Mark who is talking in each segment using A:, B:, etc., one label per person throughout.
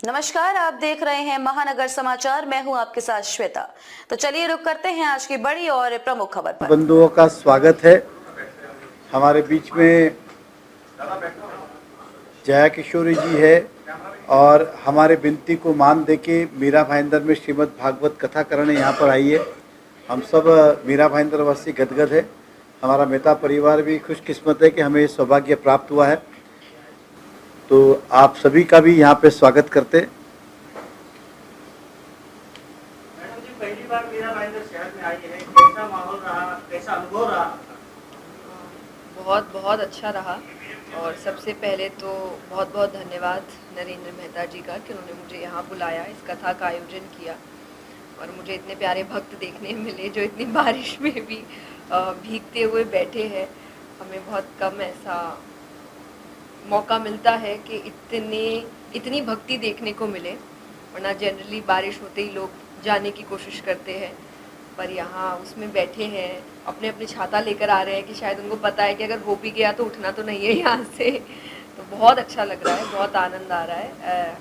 A: नमस्कार, आप देख रहे हैं महानगर समाचार। मैं हूं आपके साथ श्वेता। तो चलिए रुक करते हैं आज की बड़ी और प्रमुख खबर पर।
B: बंधुओं का स्वागत है। हमारे बीच में जया किशोरी जी है और हमारे विनती को मान देके मीरा भाईंदर में श्रीमद् भागवत कथा करने यहाँ पर आई है। हम सब मीरा भाईंदर वासी गदगद है। हमारा मेहता परिवार भी खुशकिस्मत है कि हमें सौभाग्य प्राप्त हुआ है। तो आप सभी का भी यहाँ पे स्वागत करते।
C: मैडम जी, पहली बार मीरा भाईंदर शहर में आई है, कैसा माहौल रहा, कैसा अनुभव रहा?
D: बहुत बहुत अच्छा रहा। और सबसे पहले तो बहुत बहुत धन्यवाद नरेंद्र मेहता जी का कि उन्होंने मुझे यहाँ बुलाया, इस कथा का आयोजन किया और मुझे इतने प्यारे भक्त देखने मिले जो इतनी बारिश में भी भीगते हुए बैठे हैं। हमें बहुत कम ऐसा मौका मिलता है कि इतनी भक्ति देखने को मिले, वरना जनरली बारिश होते ही लोग जाने की कोशिश करते हैं, पर यहाँ उसमें बैठे हैं, अपने अपने छाता लेकर आ रहे हैं कि शायद उनको पता है कि अगर हो भी गया तो उठना तो नहीं है यहाँ से। तो बहुत अच्छा लग रहा है, बहुत आनंद आ रहा है।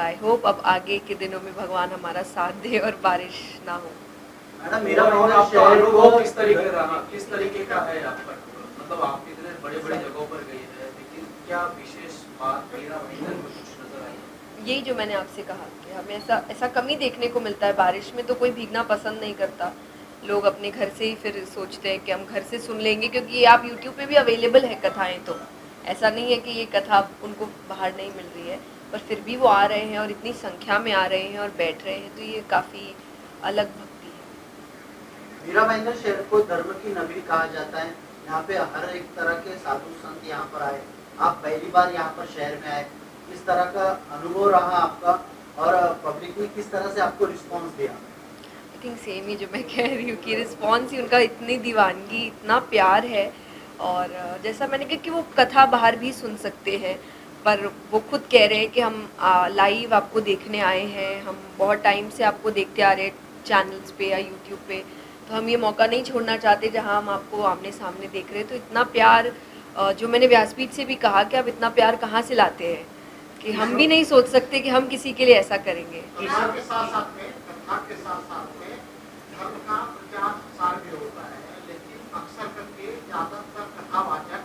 D: आई होप अब आगे के दिनों में भगवान हमारा साथ दे और बारिश ना हो।
C: मैडम, मीरा भाईंदर शहर अनुभव किस तरीके रहा, किस तरीके का है आपका? मतलब आप इतने बड़े-बड़े जगहों पर गए हैं, लेकिन क्या विशेष बात मीरा भाईंदर में कुछ नजर आई?
D: यही जो मैंने आपसे कहा कि हमें ऐसा कम ही देखने को मिलता है। बारिश में तो कोई भीगना पसंद नहीं करता, लोग अपने घर से ही फिर सोचते हैं कि हम घर से सुन लेंगे, क्योंकि ये आप यूट्यूब पे भी अवेलेबल है कथाएं। तो ऐसा नहीं है कि ये कथा उनको बाहर नहीं मिल रही है, पर फिर भी वो आ रहे हैं और इतनी संख्या में आ रहे हैं और बैठ रहे हैं, तो ये काफ़ी अलग भक्ति है।
E: मीरा भाईंदर शहर को धर्म की नगरी कहा जाता है। यहाँ पे हर एक तरह के साधु संत यहाँ पर आए। आप पहली बार यहाँ पर शहर में आए, किस तरह का अनुभव रहा आपका और पब्लिक ने किस तरह से आपको रिस्पांस दिया?
D: आई थिंक सेम ही जो मैं कह रही हूँ कि रिस्पॉन्स ही उनका, इतनी दीवानगी, इतना प्यार है। और जैसा मैंने कहा कि वो कथा बाहर भी सुन सकते हैं, पर वो खुद कह रहे हैं कि हम लाइव आपको देखने आए हैं, हम बहुत टाइम से आपको देखते आ रहे हैं चैनल्स पे या यूट्यूब पे, तो हम ये मौका नहीं छोड़ना चाहते जहाँ हम आपको आमने सामने देख रहे हैं। तो इतना प्यार, जो मैंने व्यासपीठ से भी कहा कि आप इतना प्यार कहाँ से लाते हैं कि हम भी नहीं सोच सकते कि हम किसी के लिए ऐसा करेंगे।
F: कथा के साथ में धर्म का प्रचार प्रसार भी होता है, लेकिन अक्सर करके ज्यादातर कथावाचक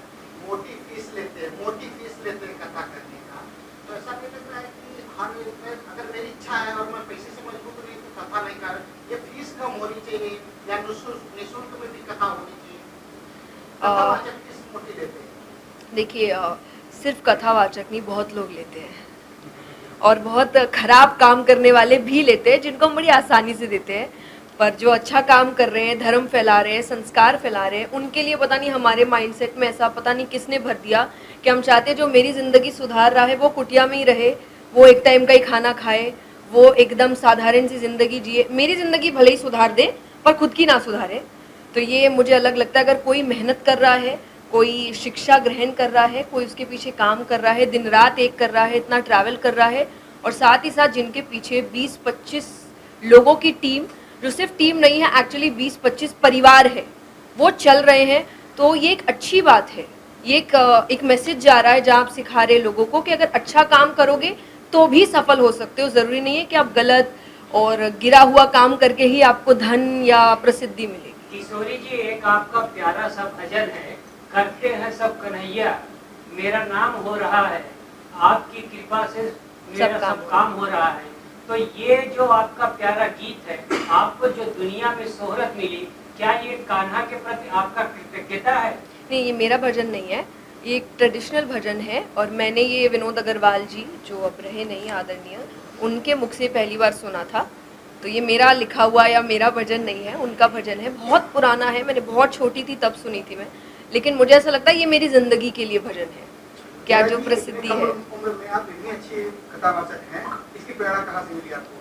F: मोटी फीस लेते हैं कथा करने का। तो ऐसा नहीं लगता है कि अगर मेरी इच्छा है और मैं पैसे से मजबूर नहीं तो कथा नहीं कर, ये फीस कम होनी चाहिए या निःशुल्क में भी कथा होनी चाहिए? कथावाचक किस मोटी लेते हैं?
D: देखिए, सिर्फ कथावाचक नहीं, बहुत लोग लेते हैं और बहुत खराब काम करने वाले भी लेते हैं, जिनको हम बड़ी आसानी से देते हैं। पर जो अच्छा काम कर रहे हैं, धर्म फैला रहे हैं, संस्कार फैला रहे हैं, उनके लिए पता नहीं हमारे माइंडसेट में ऐसा पता नहीं किसने भर दिया कि हम चाहते हैं जो मेरी ज़िंदगी सुधार रहा है वो कुटिया में ही रहे, वो एक टाइम का ही खाना खाए, वो एकदम साधारण सी ज़िंदगी जिए। मेरी ज़िंदगी भले ही सुधार दे पर खुद की ना सुधारे। तो ये मुझे अलग लगता है। अगर कोई मेहनत कर रहा है, कोई शिक्षा ग्रहण कर रहा है, कोई उसके पीछे काम कर रहा है, दिन रात एक कर रहा है, इतना ट्रैवल कर रहा है, और साथ ही साथ जिनके पीछे 20-25 लोगों की टीम, जो सिर्फ टीम नहीं है, एक्चुअली 20-25 परिवार है, वो चल रहे हैं, तो ये एक अच्छी बात है। ये एक मैसेज जा रहा है जहाँ आप सिखा रहे लोगों को कि अगर अच्छा काम करोगे तो भी सफल हो सकते हो। ज़रूरी नहीं है कि आप गलत और गिरा हुआ काम करके ही आपको धन या प्रसिद्धि मिलेगी।
C: किशोरी जी, एक आपका प्यारा सा भजन है, करते हैं सब कन्हैया, मेरा नाम हो रहा है, आपकी कृपा से मेरा सब काम हो रहा है। तो ये जो आपका प्यारा गीत है, आपको जो दुनिया में शोहरत मिली, क्या ये कान्हा के प्रति आपका कृतज्ञता है?
D: नहीं, ये मेरा भजन नहीं है, ये एक ट्रेडिशनल भजन है और मैंने ये विनोद अग्रवाल जी, जो अब रहे नहीं आदरणीय, उनके मुख से पहली बार सुना था। तो ये मेरा लिखा हुआ या मेरा भजन नहीं है, उनका भजन है। बहुत पुराना है, मैंने बहुत छोटी थी तब सुनी थी मैं, लेकिन मुझे ऐसा लगता है ये मेरी ज़िंदगी के लिए भजन है। क्या जो प्रसिद्धि है,
F: उम्र में आप इतनी अच्छी कथावाचक हैं, इसकी प्रेरणा कहाँ से मिली आपको?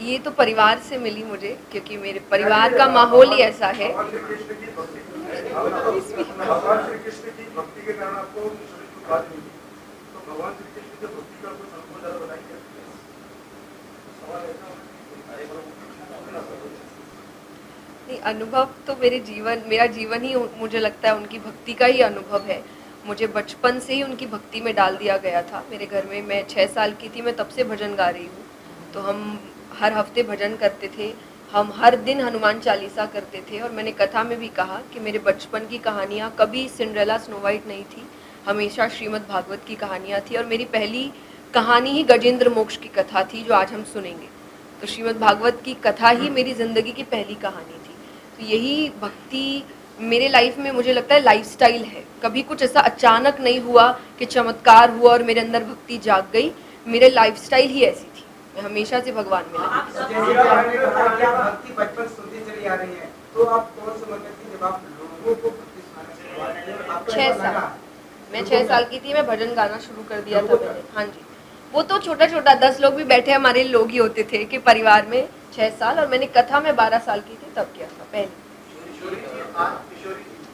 D: ये तो परिवार से मिली मुझे, क्योंकि मेरे परिवार का माहौल ही ऐसा है।
F: भगवान श्री कृष्ण की भक्ति के कारण आपको बात मिली, तो भगवान श्री कृष्ण की भक्ति का कुछ अनुभव जरा बताइए।
D: नहीं, अनुभव तो मेरा जीवन ही मुझे लगता है उनकी भक्ति का ही अनुभव है। मुझे बचपन से ही उनकी भक्ति में डाल दिया गया था। मेरे घर में मैं 6 साल की थी, मैं तब से भजन गा रही हूँ। तो हम हर हफ्ते भजन करते थे, हम हर दिन हनुमान चालीसा करते थे। और मैंने कथा में भी कहा कि मेरे बचपन की कहानियाँ कभी सिंड्रेला स्नो वाइट नहीं थी, हमेशा श्रीमद् भागवत की कहानियाँ थी। और मेरी पहली कहानी ही गजेंद्र मोक्ष की कथा थी जो आज हम सुनेंगे। तो श्रीमद् भागवत की कथा ही मेरी ज़िंदगी की पहली कहानी थी। तो यही भक्ति मेरे लाइफ में मुझे लगता है लाइफस्टाइल है। कभी कुछ ऐसा अचानक नहीं हुआ कि चमत्कार हुआ और मेरे अंदर भक्ति जाग गई। मेरे लाइफस्टाइल ही ऐसी थी, मैं हमेशा से भगवान में लगी।
G: जैसे कि आपने कहा कि आप भक्ति बचपन सुनती चली आ रही है, तो आप कौन सी उम्र थी जब आप लोगों को भक्ति सुनाना शुरुआत की? आपको
D: 6
G: ऐसा
D: साल,
G: लगा?
D: मैं 6 साल की थी, मैं भजन गाना शुरू कर दिया था मैंने। हाँ जी, वो तो छोटा छोटा 10 लोग भी बैठे हमारे लोग ही होते थे कि परिवार में 6 साल। और मैंने कथा में 12 साल की थी तब किया था पहले।
F: किशोरी जी,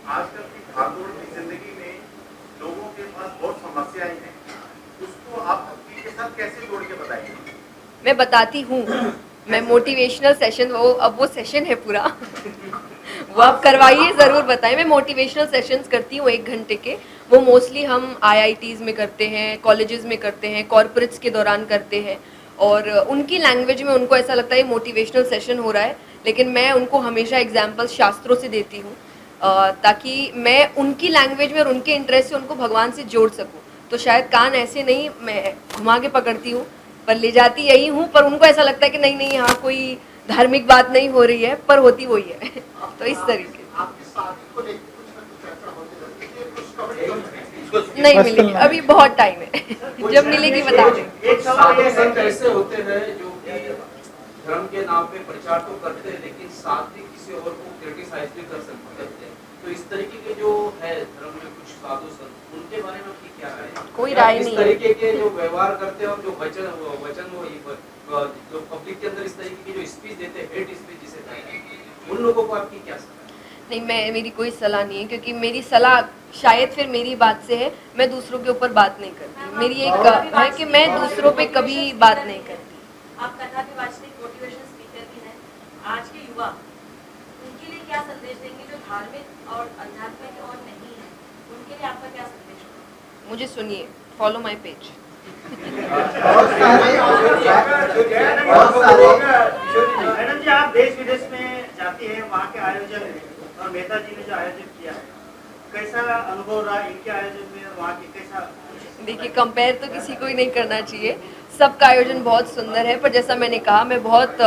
F: आजकल की भागदौड़ की जिंदगी में लोगों के पास बहुत समस्याएं हैं, उसको आप भक्ति के साथ कैसे जोड़ के बताएंगे?
D: मैं बताती हूँ, मैं मोटिवेशनल सेशन, वो सेशन है पूरा वो आप करवाइए, ज़रूर बताएं। मैं मोटिवेशनल सेशंस करती हूँ 1 घंटे के। वो मोस्टली हम IITs में करते हैं, कॉलेजेस में करते हैं, कॉर्पोरेट्स के दौरान करते हैं। और उनकी लैंग्वेज में उनको ऐसा लगता है मोटिवेशनल सेशन हो रहा है, लेकिन मैं उनको हमेशा एग्जाम्पल्स शास्त्रों से देती हूँ ताकि मैं उनकी लैंग्वेज में और उनके इंटरेस्ट से उनको भगवान से जोड़ सकूँ। तो शायद कान ऐसे नहीं मैं घुमा के पकड़ती हूँ, पर ले जाती यही हूँ, पर उनको ऐसा लगता है कि नहीं नहीं यहाँ कोई धार्मिक बात नहीं हो रही है, पर होती वही है तो इस तरीके
F: आपकी शादी को लेकर कुछ ना कुछ चर्चा होती रहती है, कुछ कमेटी
D: नहीं मिलेगी, अभी बहुत टाइम है जब मिलेगी बता देंगे।
G: एक सवाल ये संत ऐसे होते हैं जो कि धर्म के नाम पे प्रचार तो करते हैं, लेकिन साथ ही किसी और को क्रिटिसाइज भी कर सकते हैं। तो इस तरीके के जो है धर्म में कुछ साधु संत, उनके बारे में आपकी क्या राय है?
D: कोई राय नहीं
G: इस तरीके के जो व्यवहार करते हैं और जो वचन जो पब्लिक के अंदर इस तरीके की जो स्पीच देते हैं, हेट स्पीच जिसे कहते हैं, उन लोगों को आपकी क्या सलाह है?
D: नहीं, मेरी कोई सलाह नहीं है, क्योंकि मेरी सलाह शायद फिर मेरी बात से है, मैं दूसरों के ऊपर बात नहीं करती। मेरी एक है कि मैं दूसरों पे कभी बात नहीं करती।
H: आप कथा के वास्तविक मोटिवेशन स्पीकर भी हैं। आज के युवा उनके लिए क्या संदेश देंगे जो धार्मिक और आध्यात्मिक और नहीं है, उनके लिए आपका क्या संदेश होगा?
D: मुझे सुनिए, फॉलो माय पेज।
E: बहुत सारे
I: मैडम जी, आप देश विदेश में जाती है, वहाँ के आयोजन में और मेहता जी ने जो आयोजन किया है, कैसा अनुभव रहा इनके आयोजन में और वहाँ के कैसा?
D: देखिए, कंपेयर तो किसी को ही नहीं करना चाहिए, सबका आयोजन बहुत सुंदर है। पर जैसा मैंने कहा, मैं बहुत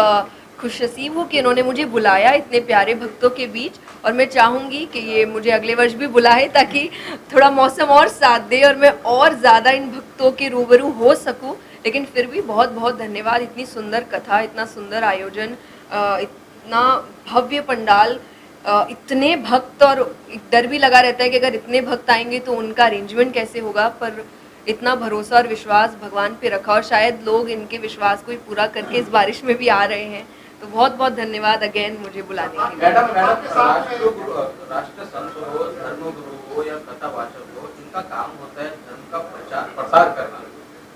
D: खुशनसीब हूँ कि इन्होंने मुझे बुलाया इतने प्यारे भक्तों के बीच। और मैं चाहूँगी कि ये मुझे अगले वर्ष भी बुलाए, ताकि थोड़ा मौसम और साथ दे और मैं और ज़्यादा इन भक्तों के रूबरू हो सकूँ। लेकिन फिर भी बहुत बहुत धन्यवाद, इतनी सुंदर कथा, इतना सुंदर आयोजन, इतना भव्य पंडाल, इतने भक्त। और एक डर भी लगा रहता है कि अगर इतने भक्त आएंगे तो उनका अरेंजमेंट कैसे होगा, पर इतना भरोसा और विश्वास भगवान पे रखा और शायद लोग इनके विश्वास को ही पूरा करके इस बारिश में भी आ रहे हैं। तो बहुत बहुत धन्यवाद अगेन मुझे बुलाने के लिए।
G: मैडम, राष्ट्र संत हो, धर्म गुरु हो या कथावाचक हो, इनका काम होता है धर्म का प्रचार प्रसार करना।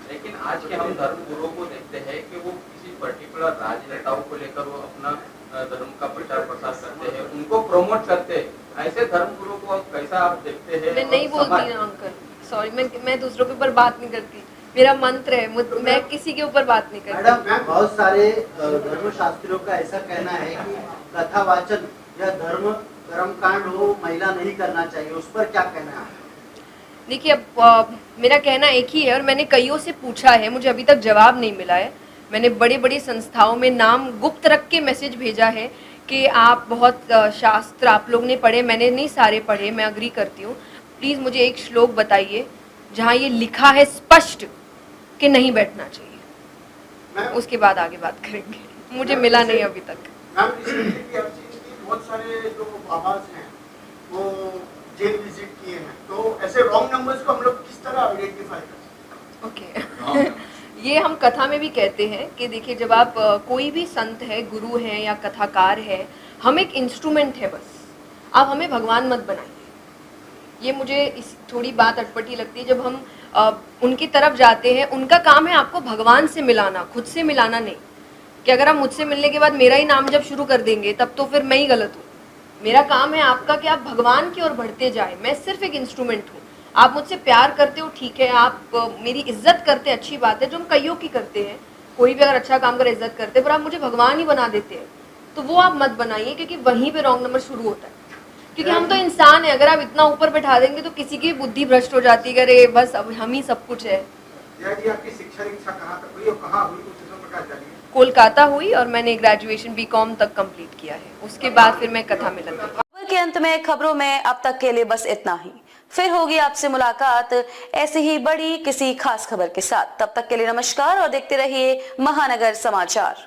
G: लेकिन आज के हम धर्म गुरुओं को देखते हैं कि वो किसी पर्टिकुलर राजनेताओं को लेकर वो अपना धर्म का प्रचार प्रसार करते हैं, उनको प्रोमोट करते हैं। ऐसे धर्म गुरु को कैसा आप देखते हैं?
D: मैं नहीं बोलती ना अंकल, सॉरी, मैं दूसरों के ऊपर बात नहीं करती, मेरा मंत्र है, मैं किसी के ऊपर बात नहीं करती।
E: मैडम, बहुत सारे धर्मशास्त्रियों का ऐसा कहना है कि कथावाचन या धर्म कर्मकांड हो, महिला नहीं करना चाहिए, उस पर क्या कहना है?
D: देखिए, अब मेरा कहना एक ही है और मैंने कईयों से पूछा है, मुझे अभी तक जवाब नहीं मिला है। मैंने बड़ी बड़ी संस्थाओं में नाम गुप्त रख के मैसेज भेजा है कि आप बहुत शास्त्र आप लोग ने पढ़े, मैंने नहीं सारे पढ़े, मैं अग्री करती हूँ। प्लीज़ मुझे एक श्लोक बताइए जहाँ ये लिखा है स्पष्ट कि नहीं बैठना चाहिए, उसके बाद आगे बात करेंगे। मुझे मिला नहीं अभी तक।
F: बहुत सारे जो बाबाज हैं वो जेल विजिट किए हैं, तो ऐसे रॉन्ग नंबर्स को हम लोग किस तरह आइडेंटिफाई कर सकते हैं?
D: ओके ये हम कथा में भी कहते हैं कि देखिए, जब आप कोई भी संत है, गुरु है या कथाकार है, हम एक इंस्ट्रूमेंट है बस, आप हमें भगवान मत बनाइए। ये मुझे इस थोड़ी बात अटपटी लगती है। जब हम उनकी तरफ जाते हैं, उनका काम है आपको भगवान से मिलाना, खुद से मिलाना नहीं। कि अगर आप मुझसे मिलने के बाद मेरा ही नाम जब शुरू कर देंगे तब तो फिर मैं ही गलत हूँ। मेरा काम है आपका कि आप भगवान की ओर बढ़ते जाए, मैं सिर्फ एक इंस्ट्रूमेंट हूँ। आप मुझसे प्यार करते हो ठीक है, आप मेरी इज्जत करते हैं अच्छी बात है, जो हम कईयों की करते हैं, कोई भी अगर अच्छा काम करे इज्जत करते हैं, पर आप मुझे भगवान ही बना देते हैं, तो वो आप मत बनाइए, क्योंकि वहीं पे रॉन्ग नंबर शुरू होता है। क्योंकि हम तो इंसान है, अगर आप इतना ऊपर बैठा देंगे तो किसी की बुद्धि भ्रष्ट हो जाती है, अरे बस अब हम ही सब कुछ है।
F: जया जी, आपकी शिक्षा दीक्षा कहाँ तक हुई और कहाँ हुई, कुछ इसमें प्रकाश डालिए।
D: कोलकाता हुई और मैंने ग्रेजुएशन बीकॉम तक कंप्लीट किया है, उसके बाद फिर मैं कथा में लग गई।
A: खबर के अंत में खबरों में अब तक के लिए बस इतना ही। फिर होगी आपसे मुलाकात ऐसी ही बड़ी किसी खास खबर के साथ। तब तक के लिए नमस्कार और देखते रहिए महानगर समाचार।